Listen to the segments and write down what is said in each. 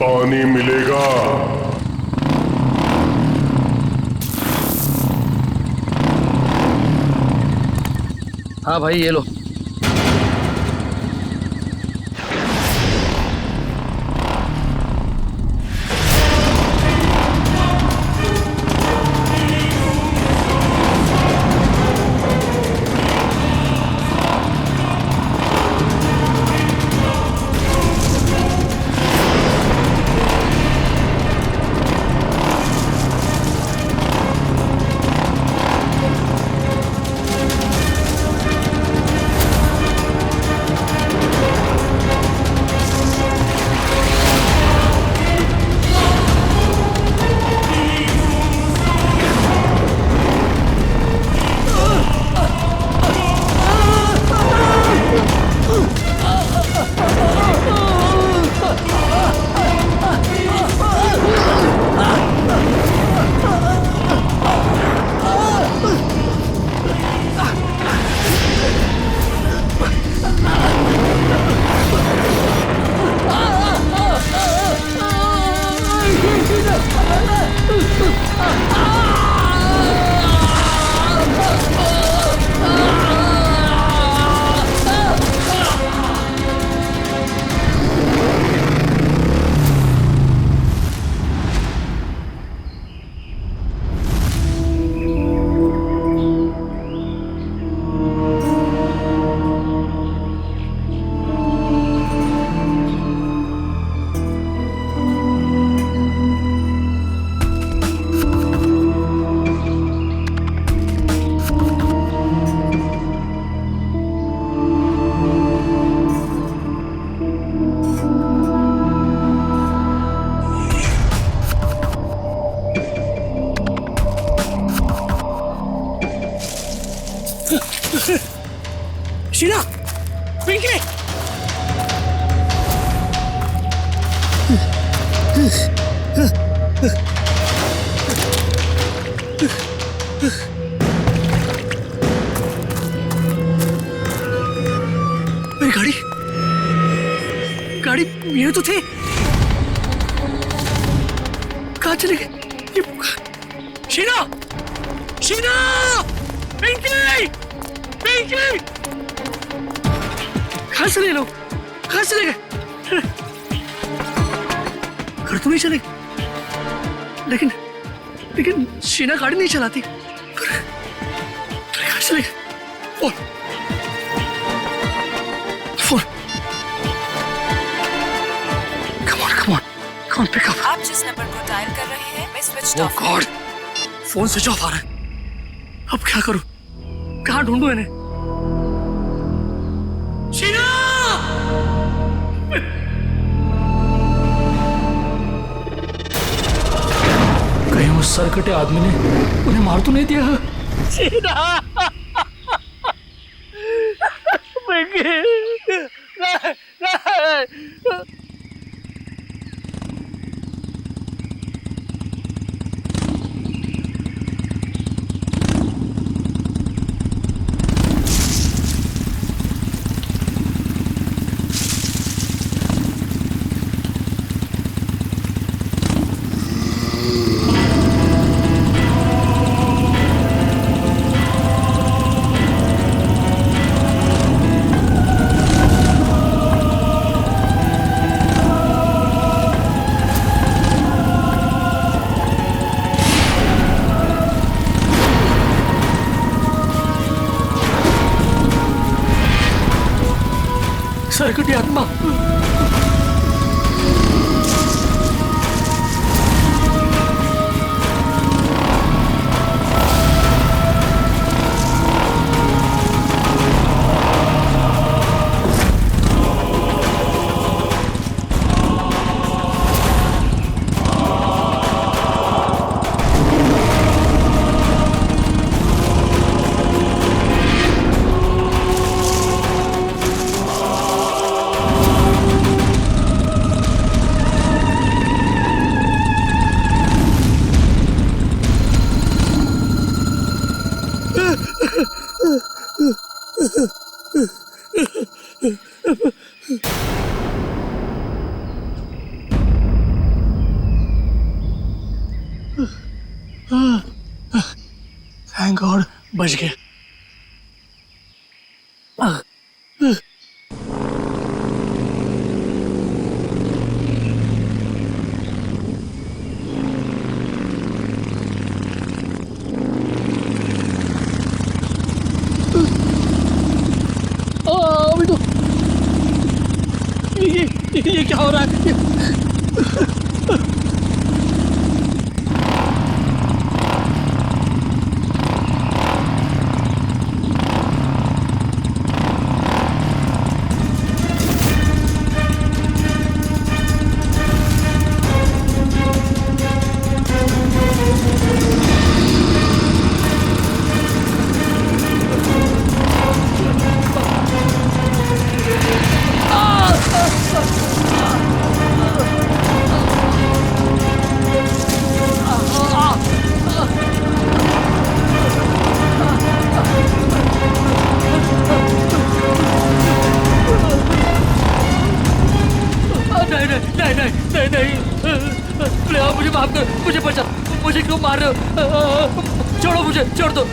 पानी मिलेगा। हाँ भाई ये लो। शीला, पिंकी, मेरी गाड़ी गाड़ी ये तो थे, कहाँ चले गए ये? शीला, शीला, पिंकी, पिंकी, कहाँ चले लोग? कहाँ चले गए? घर तो नहीं चले, लेकिन लेकिन शीना गाड़ी नहीं चलाती। कहाँ चले गए? फोन फोन, कम ऑन कौन पिकअप? आप जिस नंबर को डायल कर रहे हैं मैं स्विच ऑफ। ओह गॉड, फोन स्विच ऑफ आ रहा है। अब क्या करूं? कहाँ ढूंढूं इन्हें? शीना! कहीं उस सरकटे आदमी ने उन्हें मार तो नहीं दिया? शीना! सरकटी आत्मा, थैंक गॉड बच गया। अभी तो ये क्या हो रहा है? नहीं, प्लीज आप मुझे माफ करो, मुझे बचा, मुझे क्यों मार रहे हो? छोड़ो मुझे, छोड़ दो।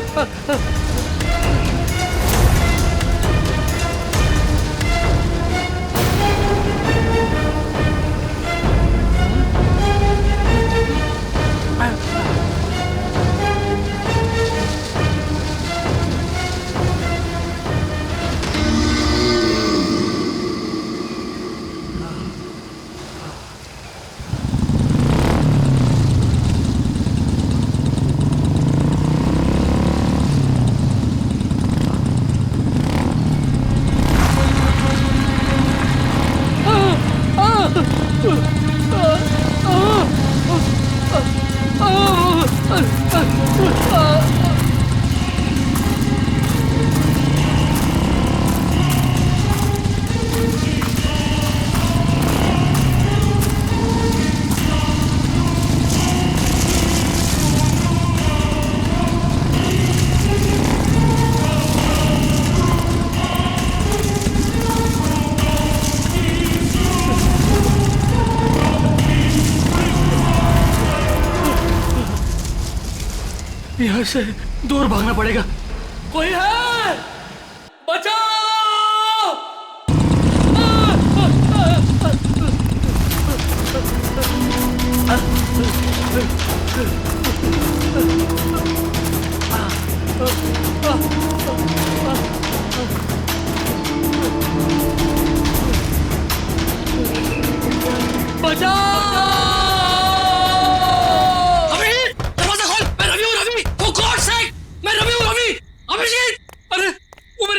यहाँ से दूर भागना पड़ेगा। कोई है? बचाओ! बचाओ!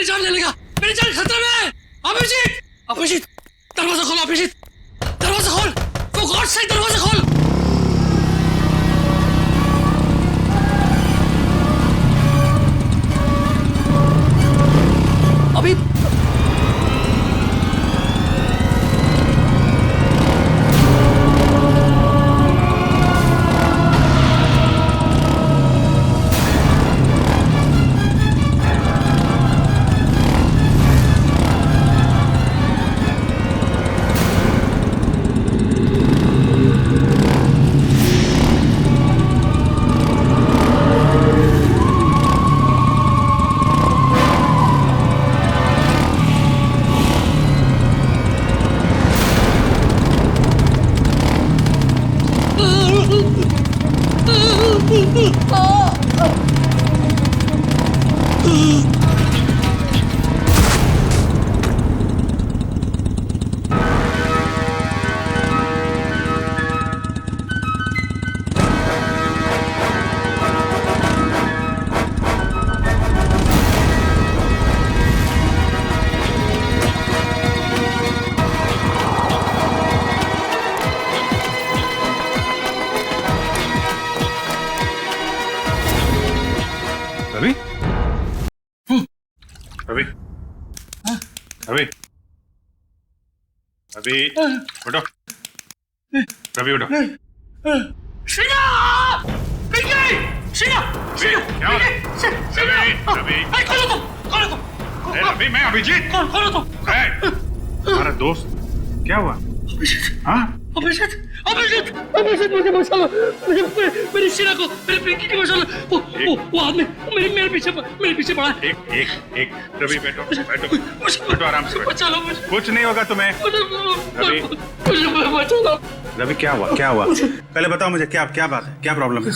जान ले लेगा, मेरी जान खतरे में है। अभिजीत, अभिजीत, दरवाजा खोल, अभिजीत, दरवाजा खोल, फॉर गॉड सेक दरवाजा खोल। अभी रवि, रवि, रवि, रवि, उठो, रवि उठो। श्रीना! पिंकी! श्रीना! क्या हो रहा है? रवि, खोलो तुम! खोलो तुम! रवि, मैं अभिजीत। खोलो तुम! तुम्हारा दोस्त क्या हुआ? अभिजीत! हाँ? अभिजीत! अभिजीत मुझे बचा लो, मेरी शीना को, मेरी पिंकी को बचा लो। वो आदमी मेरे पीछे पड़ा है। एक रवि बैठो बैठो आराम से बैठो। बचा लो मुझे, कुछ नहीं होगा तुम्हें। रवि मुझे बचा लो। रवि क्या हुआ पहले बताओ मुझे, क्या बात है, क्या प्रॉब्लम है?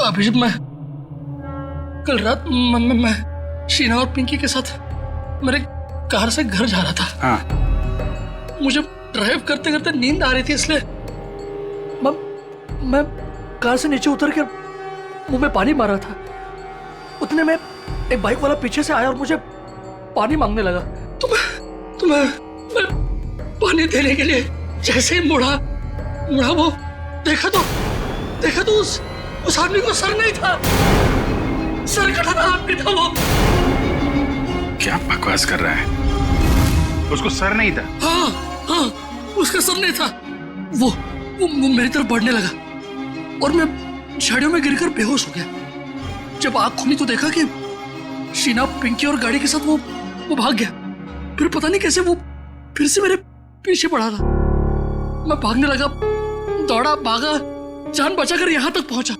अभिजीत मैं कल रात मैं शीना और पिंकी के साथ मेरे कार से घर जा रहा था। हाँ। मुझे ड्राइव करते करते नींद आ रही थी, इसलिए मैं कार से नीचे उतर कर मुंह में पानी मार रहा था। उतने में एक बाइक वाला पीछे से आया और मुझे पानी मांगने लगा। तो मैं पानी देने के लिए जैसे ही मुड़ा वो देखा तो उस आदमी को सर नहीं था, सर कटा आदमी था वो। क्या बकवास कर रहा है? उसको सर नहीं था? हाँ, उसका सर नहीं था। वो मेरी तरफ बढ़ने लगा और मैं झाड़ियों में गिरकर बेहोश हो गया। जब आँख खुली तो देखा कि शीना, पिंकी और गाड़ी के साथ वो भाग गया। फिर पता नहीं कैसे वो फिर से मेरे पीछे पड़ा था। मैं भागने लगा, दौड़ा, भागा, जान बचाकर यहाँ तक पहुंचा।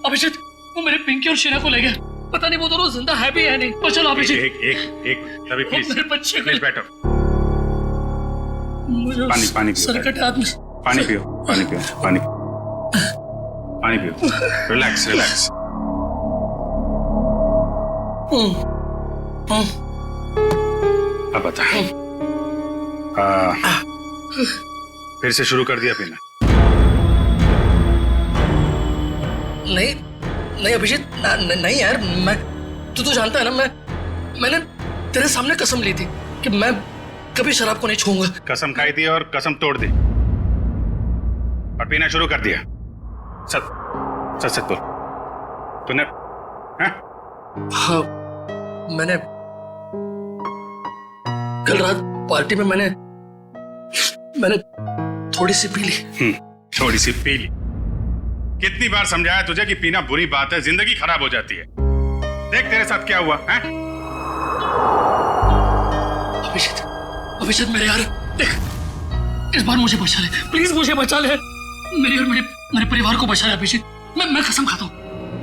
अभिजीत वो मेरे पिंकी और शीना को ले गया। पता नहीं वो दोनों जिंदा है भी है नहीं। तो चलो अभिजीत। एक रवि प्लीज मेरे बच्चे प्लीज बैठो। पानी पियो। सर कटे आदमी। पानी पियो। रिलैक्स। अब बता, फिर से शुरू कर दिया पीना? नहीं अभिजीत, नहीं यार, मैं तू तो जानता है ना, मैंने तेरे सामने कसम ली थी कि मैं कभी शराब को नहीं छूऊंगा। कसम खाई थी और कसम तोड़ दी और पीना शुरू कर दिया। सच बोल, तूने? हाँ, मैंने कल रात पार्टी में मैंने थोड़ी सी पी ली। थोड़ी सी पी ली? कितनी बार समझाया तुझे कि पीना बुरी बात है, जिंदगी खराब हो जाती है। देख तेरे साथ क्या हुआ है? अभिजीत मेरे यार, देख इस बार मुझे बचा ले, प्लीज मुझे बचा ले। मेरी और मेरे परिवार को बचा ले अभिजीत। मैं कसम खाता हूँ,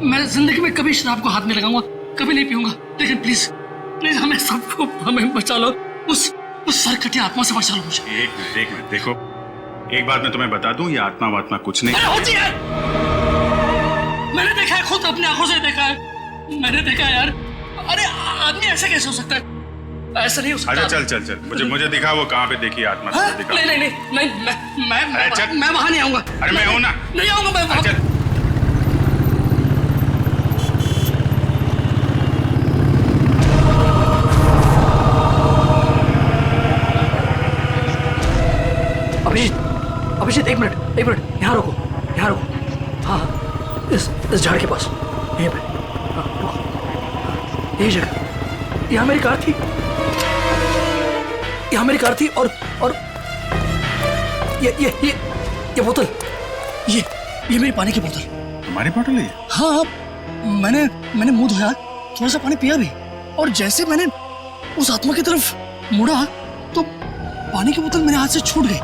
मैं जिंदगी में कभी शराब को हाथ नहीं लगाऊंगा, कभी नहीं पीऊंगा। लेकिन प्लीज हमें बचा लो, उस सरकटी आत्मा से बचा लो मुझे। एक मिनट देखो, एक बात मैं तुम्हें बता दूं, ये आत्मा कुछ नहीं होती है। मैंने देखा है, खुद अपनी आंखों से देखा है, मैंने देखा है यार। अरे आदमी ऐसा कैसे हो सकता है? ऐसा नहीं हो सकता। अच्छा चल, मुझे दिखा वो कहाँ पे देखी आत्मा। दिखा। नहीं, मैं वहां नहीं आऊंगा। अरे मैं हूं ना। नहीं आऊंगा मैं वहां। चल। अभिजीत एक मिनट, यहाँ रुको। हाँ, इस झाड़ के पास, यहीं पे। हाँ, रुको। यही जगह, यहाँ मेरी कार थी और ये बोतल, ये मेरी पानी की बोतल। तुम्हारी बोतल है? हाँ, मैंने मुंह धोया, थोड़ा सा पानी पिया भी, और जैसे मैंने उस आत्मा की तरफ मुड़ा तो पानी की बोतल मेरे हाथ से छूट गई,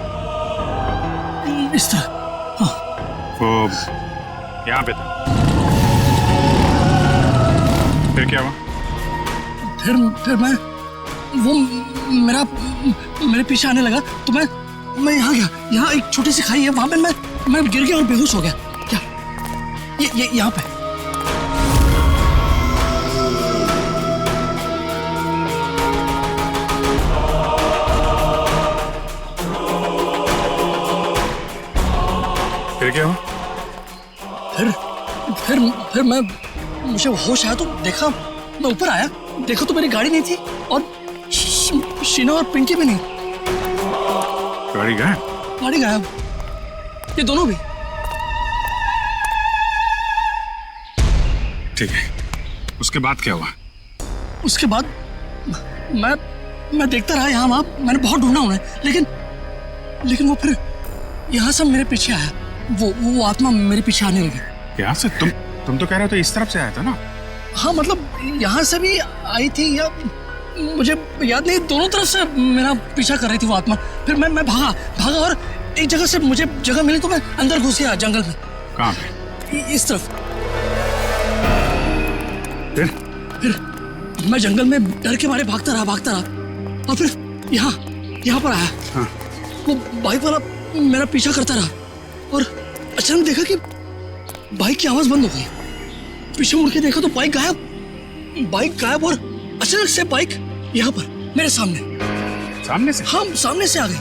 इस तरह। हाँ। वो यहाँ पे था, फिर क्या हुआ? फिर वो मेरे पीछे आने लगा तो मैं यहाँ गया। यहाँ एक छोटी सी खाई है, वहां पे मैं गिर गया और बेहोश हो गया। क्या ये यहाँ पे? फिर क्या हुआ? फिर मुझे होश आया तो देखा, मैं ऊपर आया, देखो तो मेरी गाड़ी नहीं थी और शीना और पिंकी भी नहीं। गाड़ी गायब? ये दोनों भी। ठीक है, उसके बाद क्या हुआ? उसके बाद मैं देखता रहा यहाँ वहां, मैंने बहुत ढूंढा उन्हें, लेकिन वो फिर यहाँ से मेरे पीछे आया। वो आत्मा मेरे पीछे आने लगी। यहाँ से? तुम तो कह रहे हो इस तरफ से आया था ना? हाँ, मतलब यहाँ से भी आई थी या मुझे याद नहीं, दोनों तरफ से मेरा पीछा कर रही थी वो आत्मा। फिर मैं भागा और एक जगह से मुझे जगह मिली तो मैं अंदर घुस गया जंगल में। कहाँ पे? इस तरफ। फिर मैं जंगल में डर के मारे भागता रहा और फिर यहाँ पर आया। हाँ। वो बाइक वाला मेरा पीछा करता रहा और अचानक देखा कि बाइक की आवाज बंद हो गई। पीछे मुड़ के देखा तो बाइक गायब और अचानक से बाइक यहाँ पर मेरे सामने से? हाँ, सामने से आ गई।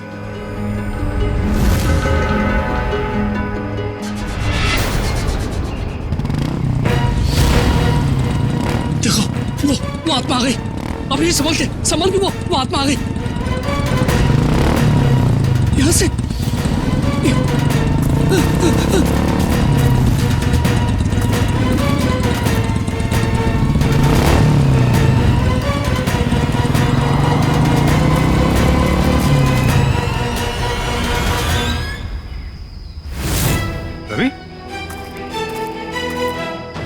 देखो वो आत्मा आ गई। अब ये संभल के वो आत्मा आ गई यहाँ से। रवि?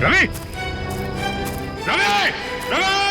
रवि? रवि? रवि?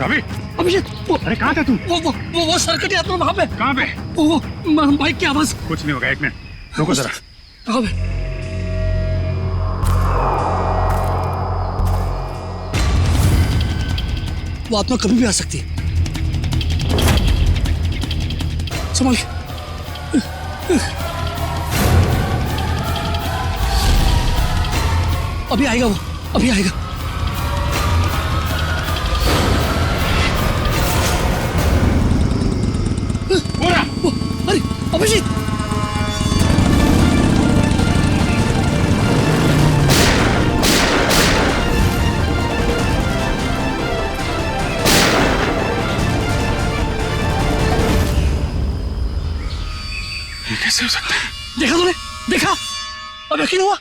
रवि? अभिषेक, अरे कहाँ था तू? वो सर्कट यात्रा वहाँ पे। कहाँ पे? वो बाइक की आवाज। कुछ नहीं होगा, एक मिनट रुको जरा। कहाँ पे? वो आत्मा कभी भी आ सकती है। संभाल। अभी आएगा वो, अभी आएगा। अरे अभिजीत, ये कैसे हो सकता है? देखा तूने? देखा? अब यकीन हुआ?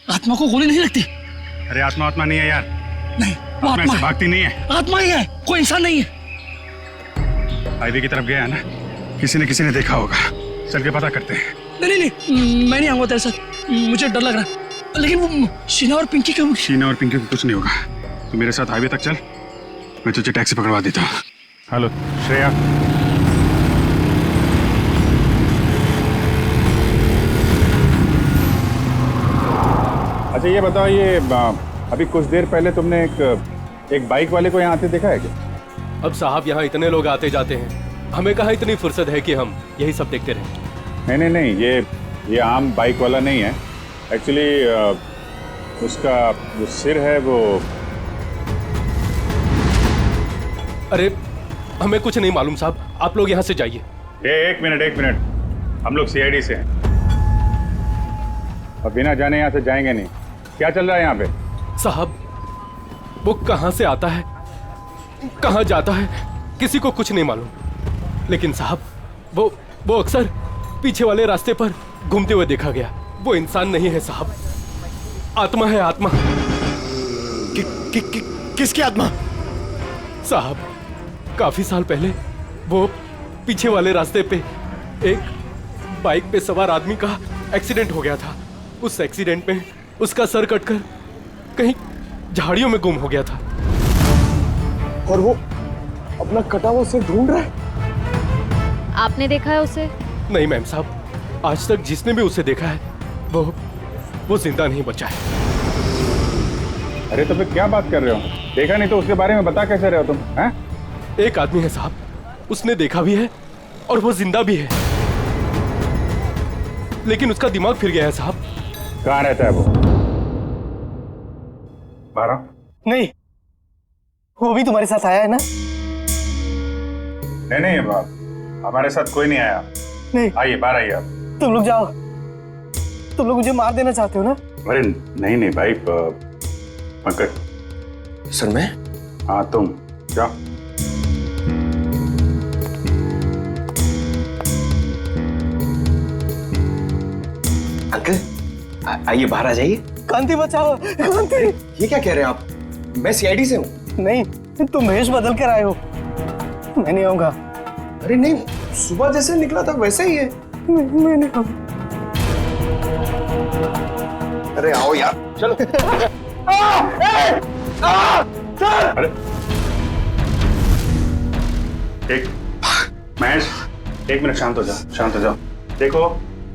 आत्मा को गोली नहीं लगती। अरे आत्मा नहीं है यार। नहीं, वो आत्मा ऐसे है। भागती नहीं है। आत्मा ही है, कोई इंसान नहीं है। हाईवे की तरफ गया है ना, किसी ने देखा होगा। चल के पता करते हैं। नहीं, मैं नहीं आऊंगा तेरे साथ, मुझे डर लग रहा है। लेकिन वो शीना और पिंकी का कुछ नहीं होगा। तू मेरे साथ हाईवे तक चल, मैं तुझे टैक्सी पकड़वा देता हूँ। हेलो श्रेया। अच्छा ये बताओ, ये अभी कुछ देर पहले तुमने एक बाइक वाले को यहाँ आते देखा है क्या? अब साहब यहाँ इतने लोग आते जाते हैं, हमें कहाँ इतनी फुर्सत है कि हम यही सब देखते रहें। नहीं, ये आम बाइक वाला नहीं है। एक्चुअली उसका जो सिर है वो। अरे हमें कुछ नहीं मालूम साहब, आप लोग यहाँ से जाइए। एक मिनट, हम लोग सीआईडी से हैं और बिना जाने यहाँ से जाएंगे नहीं। क्या चल रहा है यहाँ पे? साहब वो कहाँ से आता है, कहाँ जाता है, किसी को कुछ नहीं मालूम। लेकिन साहब वो अक्सर पीछे वाले रास्ते पर घूमते हुए देखा गया। वो इंसान नहीं है साहब, आत्मा है, आत्मा। किसकी आत्मा? साहब काफी साल पहले वो पीछे वाले रास्ते पे एक बाइक पे सवार आदमी का एक्सीडेंट हो गया था। उस एक्सीडेंट में उसका सर कटकर कहीं झाड़ियों में गुम हो गया था। और वो अपना कटा हुआ सिर ढूंढ रहा है। आपने देखा है उसे? नहीं मैम साहब, आज तक जिसने भी उसे देखा है वो जिंदा नहीं बचा है। अरे तो फिर क्या बात कर रहे हो? देखा नहीं तो उसके बारे में बता कैसे रहे हो तुम? हैं? एक आदमी है साहब, उसने देखा भी है और वो जिंदा भी है, लेकिन उसका दिमाग फिर गया है साहब। कहाँ रहता है वो? 12? नहीं, वो भी तुम्हारे साथ आया है ना? नहीं बाप, हमारे साथ कोई नहीं आया। नहीं, आइए बाहर आइए आप। तुम लोग जाओ। तुम लोग मुझे मार देना चाहते हो ना? अरे नहीं भाई, पंकज। सर मैं? हाँ तुम जाओ। अंकल आइए बाहर आ जाइए। कांति बचाओ, कांति। ये क्या कह रहे हैं आप? मैं सीआईडी से हूँ। नहीं, तुम भेष बदल कर आए हो। मैं नहीं आऊंगा। अरे नहीं, सुबह जैसे निकला था वैसे ही है। मैं नहीं आऊंगा। अरे आओ यार, चलो। अरे एक महेश, 1 मिनट शांत हो जाओ। देखो,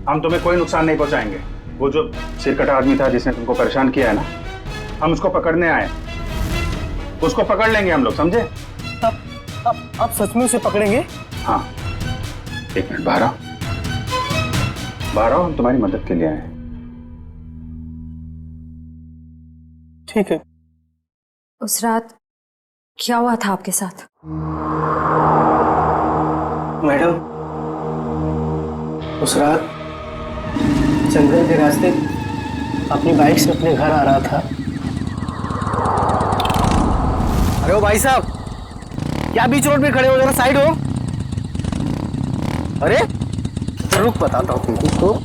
हम तुम्हें कोई नुकसान नहीं पहुंचाएंगे। वो जो सिरकटा आदमी था जिसने तुमको परेशान किया है ना, हम उसको पकड़ने आए। उसको पकड़ लेंगे हम लोग, समझे? आप सच में उसे पकड़ेंगे? हाँ, 1 मिनट बाहर आओ, हम तुम्हारी मदद के लिए आए हैं। ठीक है। उस रात क्या हुआ था आपके साथ? मैडम, उस रात जंगल के रास्ते अपनी बाइक से अपने घर आ रहा था। अरे ओ भाई साहब, क्या बीच रोड पे खड़े हो? जरा साइड हो। अरे रुक, बताता हूँ तुमको।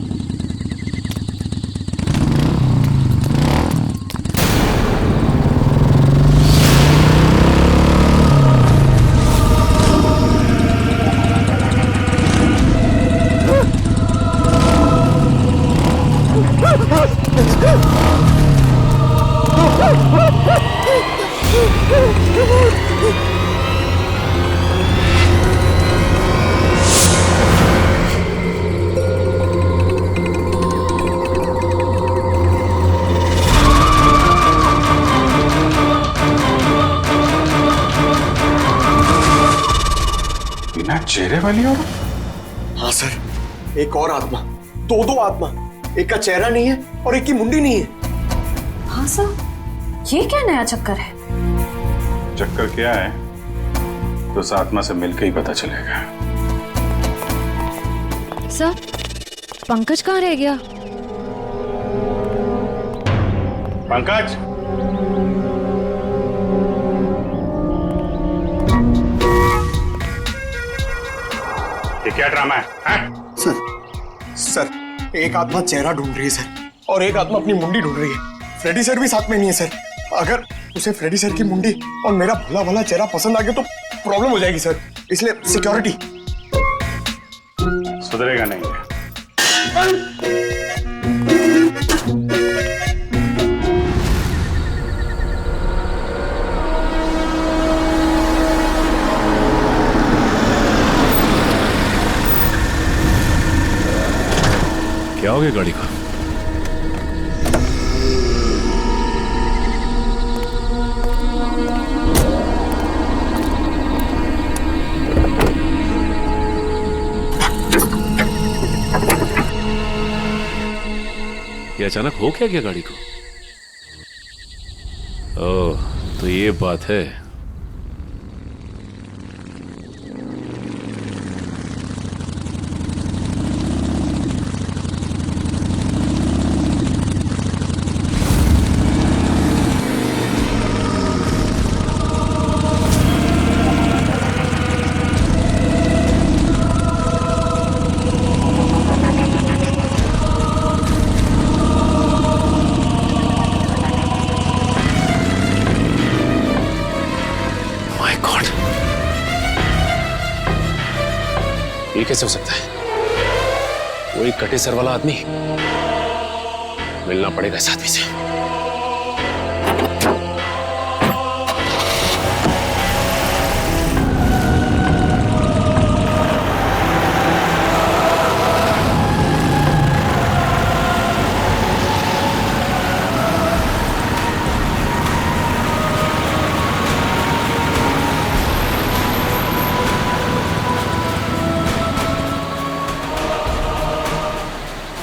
बिना चेहरे वाली हो? हाँ सर, एक और आत्मा, दो आत्मा। एक का चेहरा नहीं है और एक की मुंडी नहीं है। हाँ सर, ये क्या नया चक्कर है? चक्कर क्या है तो उस आत्मा से मिलकर ही पता चलेगा। सर, पंकज कहाँ रह गया? पंकज, ये क्या ड्रामा है? सर, एक आत्मा चेहरा ढूंढ रही है सर, और एक आत्मा अपनी मुंडी ढूंढ रही है। फ्रेडी सर भी साथ में नहीं है सर। अगर उसे फ्रेडी सर की मुंडी और मेरा भला भला चेहरा पसंद आ गया तो प्रॉब्लम हो जाएगी सर, इसलिए सिक्योरिटी। सुधरेगा नहीं। क्या हो गया गाड़ी को? ये अचानक हो क्या गाड़ी को? ओह, तो ये बात है। ये कैसे हो सकता है? वही कटे सर वाला आदमी। मिलना पड़ेगा इस आदमी से।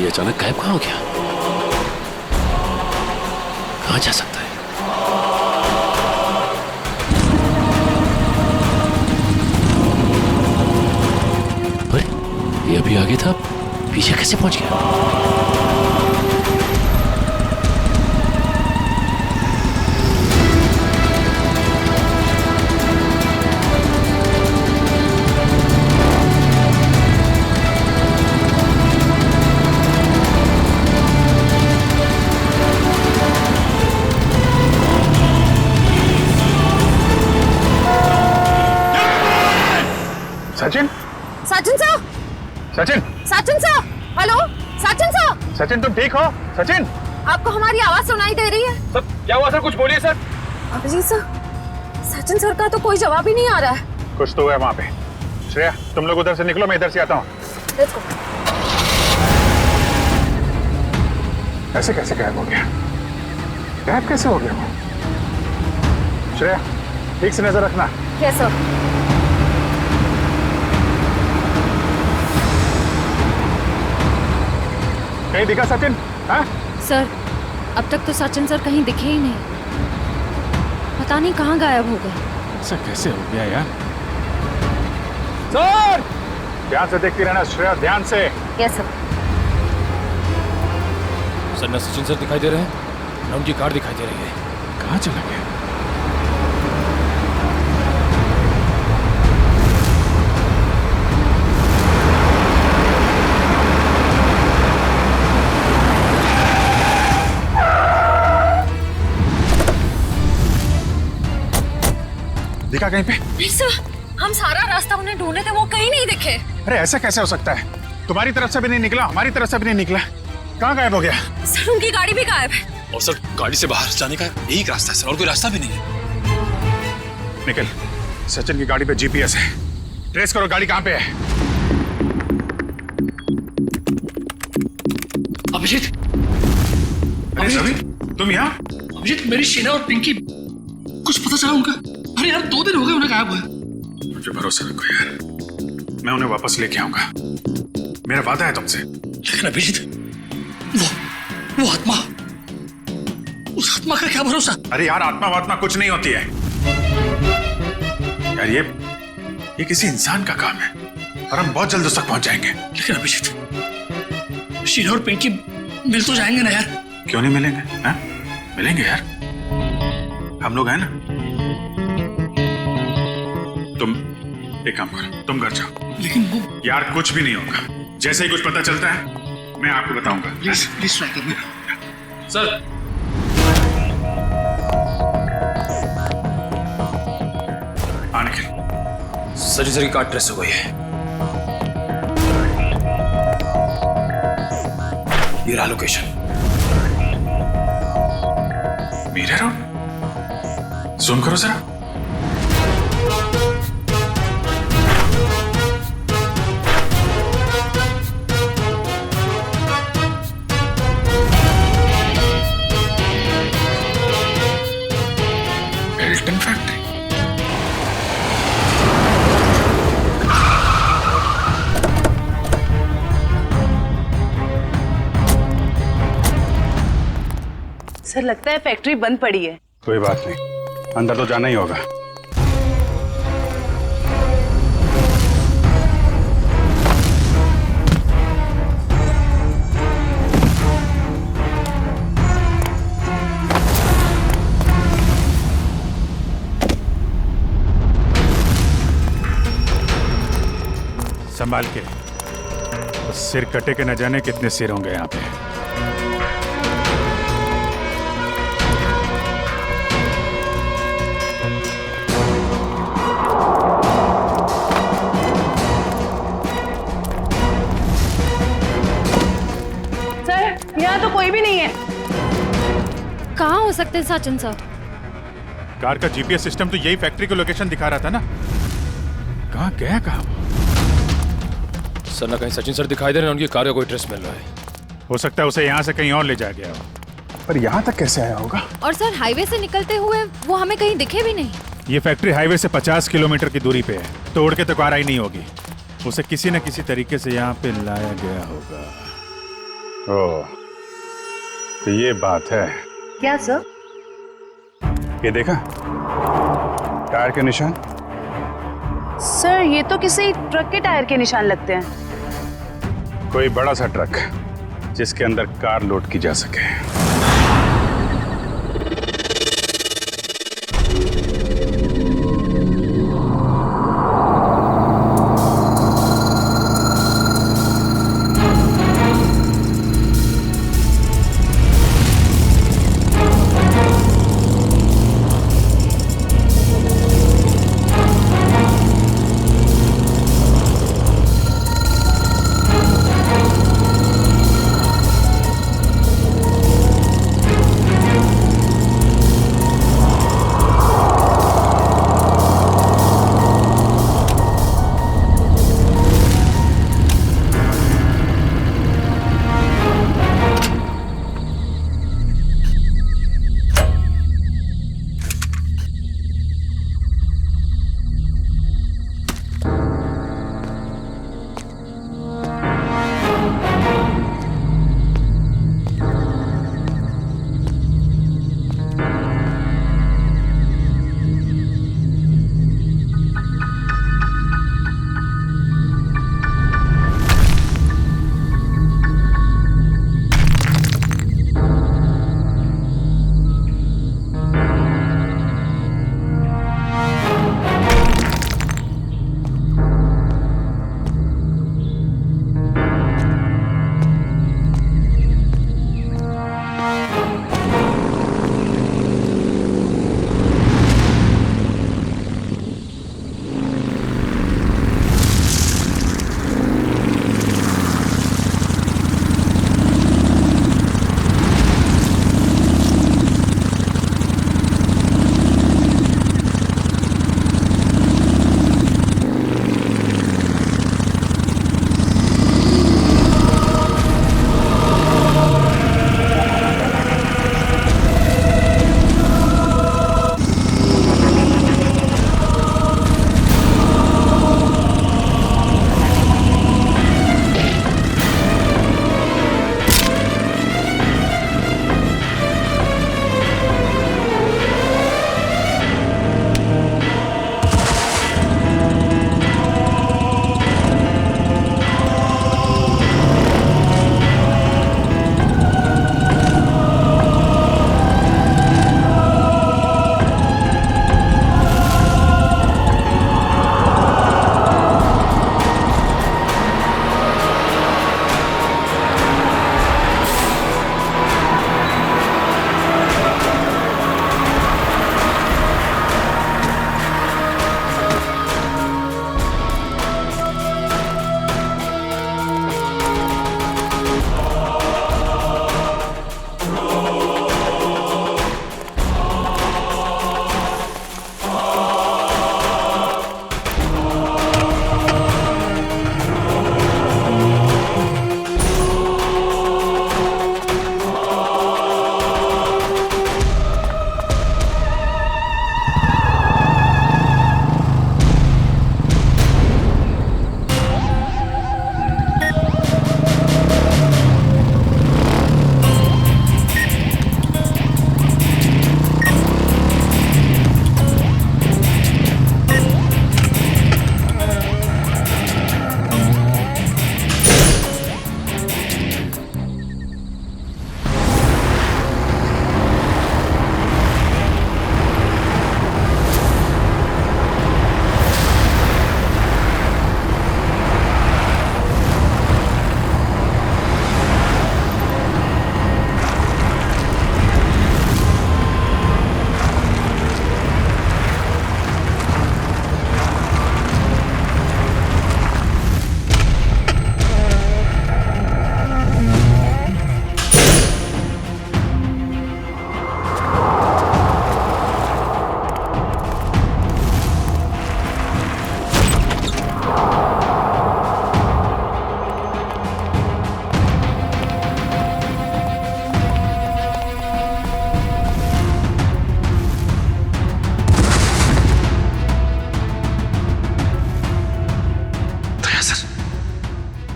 ये अचानक गायब कहाँ हो गया? कहाँ जा सकता है? अरे ये अभी आगे था, पीछे कैसे पहुंच गया? सचिन, सचिन साहब, सचिन, सचिन साहब, हेलो, सचिन साहब, सचिन तुम ठीक हो? सचिन, आपको हमारी आवाज सुनाई दे रही है? सर क्या हुआ सर? कुछ बोलिए sir. Abhijit sir, Sachin sir का तो कोई जवाब ही नहीं आ रहा है। कुछ तो है वहां पे। श्रेया तुम लोग उधर से निकलो, मैं इधर से आता हूँ। Let's go. ऐसे कैसे गायब हो गया? गायब कैसे हो गया वो? श्रेया ठीक से नजर रखना। Yes, sir. कहीं दिखा सचिन? हाँ? सर, अब तक तो सचिन सर कहीं दिखे ही नहीं। पता नहीं कहाँ गायब हो गए। ऐसा कैसे हो गया यार? सर! ध्यान से देखती रहना श्रेया, ध्यान से। Yes, sir. सर न सचिन सर दिखाई दे रहे हैं, न उनकी कार दिखाई दे रही है। कहाँ चला गया? दिखा कहीं पे? नहीं सर, हम सारा रास्ता उन्हें ढूंढे थे, वो कहीं नहीं दिखे। अरे ऐसा कैसे हो सकता है? तुम्हारी तरफ से भी नहीं निकला, हमारी तरफ से भी नहीं निकला। कहाँ गायब हो गया? सर उनकी गाड़ी भी गायब है। और सर गाड़ी से बाहर जाने का यही रास्ता है सर, और कोई रास्ता भी नहीं है। निकल, सचिन की गाड़ी पे जीपीएस है, ट्रेस करो गाड़ी कहाँ पे है। अभिजीत, अरे रवि, तुम यहाँ? अभिजीत मेरी शीना और पिंकी, कुछ पता चला उनका? अरे यार 2 दिन हो गए उन्हें गायब हुए। मुझे भरोसा रखो यार, मैं उन्हें वापस लेके आऊंगा, मेरा वादा है तुमसे। लेकिन अभिजीत, वो आत्मा, उस आत्मा का क्या भरोसा? अरे यार आत्मा वात्मा कुछ नहीं होती है यार, ये किसी इंसान का काम है और हम बहुत जल्द उस तक पहुंच जाएंगे। लेकिन अभिजीत, शीना और पिंकी मिल तो जाएंगे ना यार? क्यों नहीं मिलेंगे? हाँ? मिलेंगे यार, हम लोग हैं ना। तुम एक काम करो, तुम घर जाओ। लेकिन वो यार कुछ भी नहीं होगा, जैसे ही कुछ पता चलता है मैं आपको बताऊंगा। प्लीज ट्राई करना सर। हाँ निखिल, सचिन सर की कार ट्रेस हो गई है। ये रहा लोकेशन। मेरे रोड, सुन करो जरा। Belton factory. सर लगता है फैक्ट्री बंद पड़ी है। कोई बात नहीं, अंदर तो जाना ही होगा। संभाल के, तो सिर कटे के न जाने कितने सिर होंगे यहाँ पे। सर यहाँ तो कोई भी नहीं है। कहाँ हो सकते हैं सचिन सर? कार का जीपीएस सिस्टम तो यही फैक्ट्री की लोकेशन दिखा रहा था ना। कहाँ गया कहाँ? सर ना कहीं सचिन सर दिखाई दे रहे हैं, उनकी कार का कोई ट्रेस मिल रहा है। हो सकता है उसे यहाँ से कहीं और ले जाया गया हो, पर यहाँ तक कैसे आया होगा? और सर हाईवे से निकलते हुए वो हमें कहीं दिखे भी नहीं। ये फैक्ट्री हाईवे से 50 किलोमीटर की दूरी पे है, तोड़ के तो कार आई नहीं होगी। उसे किसी न किसी तरीके से यहाँ पे लाया गया होगा। ओ, तो ये बात है। क्या सर? ये देखा टायर के निशान? सर ये तो किसी ट्रक के टायर के निशान लगते हैं। कोई बड़ा सा ट्रक जिसके अंदर कार लोड की जा सके।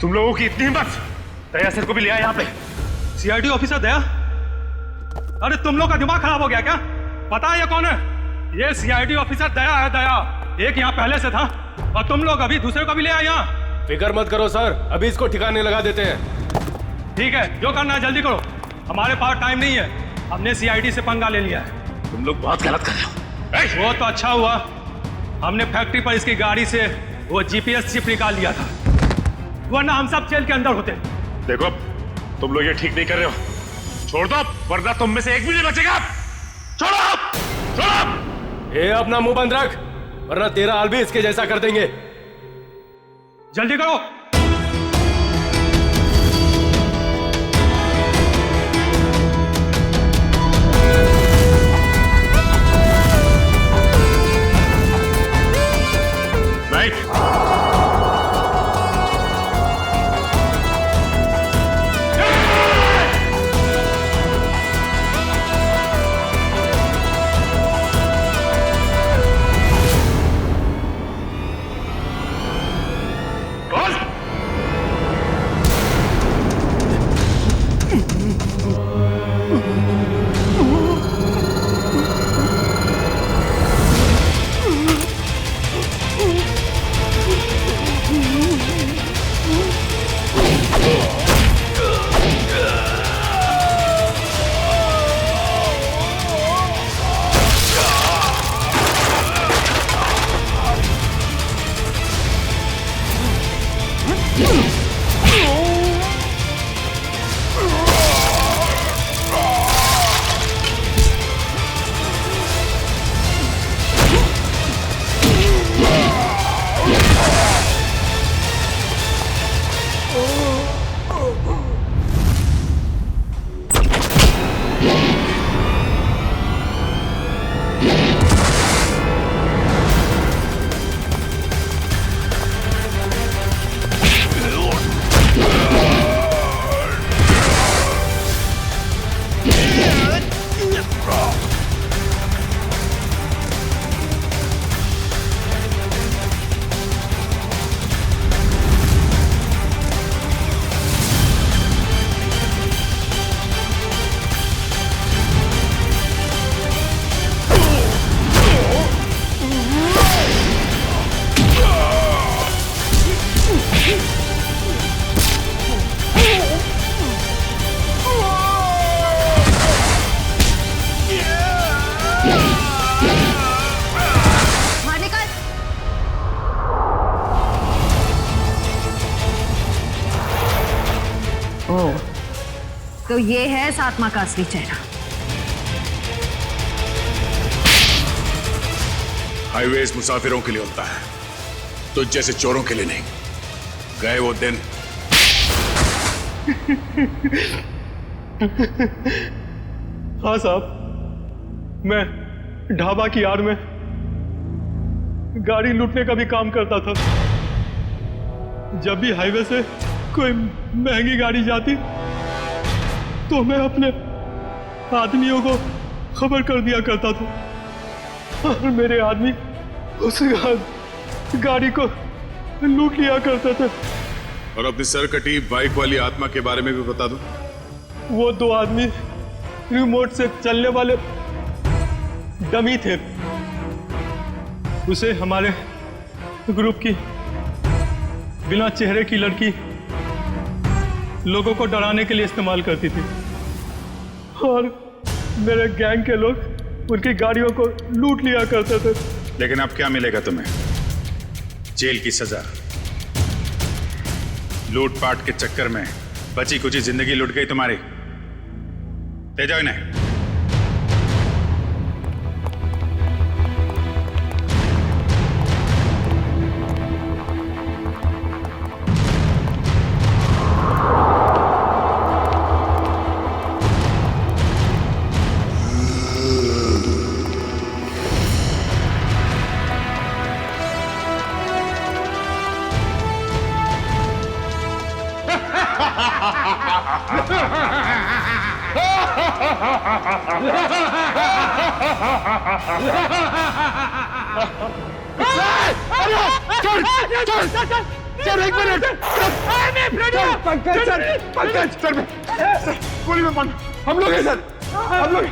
तुम लोगों की इतनी हिम्मत, दया सर को भी ले आया यहाँ पे। सीआईडी ऑफिसर दया? अरे तुम लोग का दिमाग खराब हो गया क्या? पता है ये कौन है? ये सीआईडी ऑफिसर दया है, दया। एक यहाँ पहले से था और तुम लोग अभी दूसरे को भी ले आए यहाँ। फिक्र मत करो सर, अभी इसको ठिकाने लगा देते हैं। ठीक है, जो करना है जल्दी करो, हमारे पास टाइम नहीं है। हमने सीआईडी से पंगा ले लिया है। तुम लोग बहुत गलत कर रहे हो। वो तो अच्छा हुआ हमने फैक्ट्री पर इसकी गाड़ी से वो जीपीएस चिप निकाल लिया था, वरना हम सब जेल के अंदर होते। देखो तुम लोग ये ठीक नहीं कर रहे हो, छोड़ दो वरना तुम में से एक भी नहीं बचेगा। छोड़ो, छोड़ो। ये अपना मुंह बंद रख, वरना तेरा हाल भी इसके जैसा कर देंगे। जल्दी करो। तो ये है इस आत्मा का असली चेहरा। हाईवेज मुसाफिरों के लिए होता है, तो जैसे चोरों के लिए नहीं। गए वो दिन। हाँ साहब, मैं ढाबा की आड़ में गाड़ी लूटने का भी काम करता था। जब भी हाईवे से कोई महंगी गाड़ी जाती तो मैं अपने आदमियों को खबर कर दिया करता था और मेरे आदमी उस गाड़ी को लूट लिया करते थे। और अपनी सरकटी बाइक वाली आत्मा के बारे में भी बता दो। वो दो आदमी रिमोट से चलने वाले डमी थे। उसे हमारे ग्रुप की बिना चेहरे की लड़की लोगों को डराने के लिए इस्तेमाल करती थी और मेरे गैंग के लोग उनकी गाड़ियों को लूट लिया करते थे। लेकिन अब क्या मिलेगा तुम्हें? जेल की सजा। लूटपाट के चक्कर में बची कुची जिंदगी लुट गई तुम्हारी। ले जाओ इन्हें। सर एक मिनट पंकज सर गोली में बंद हम लोग हैं सर हम लोग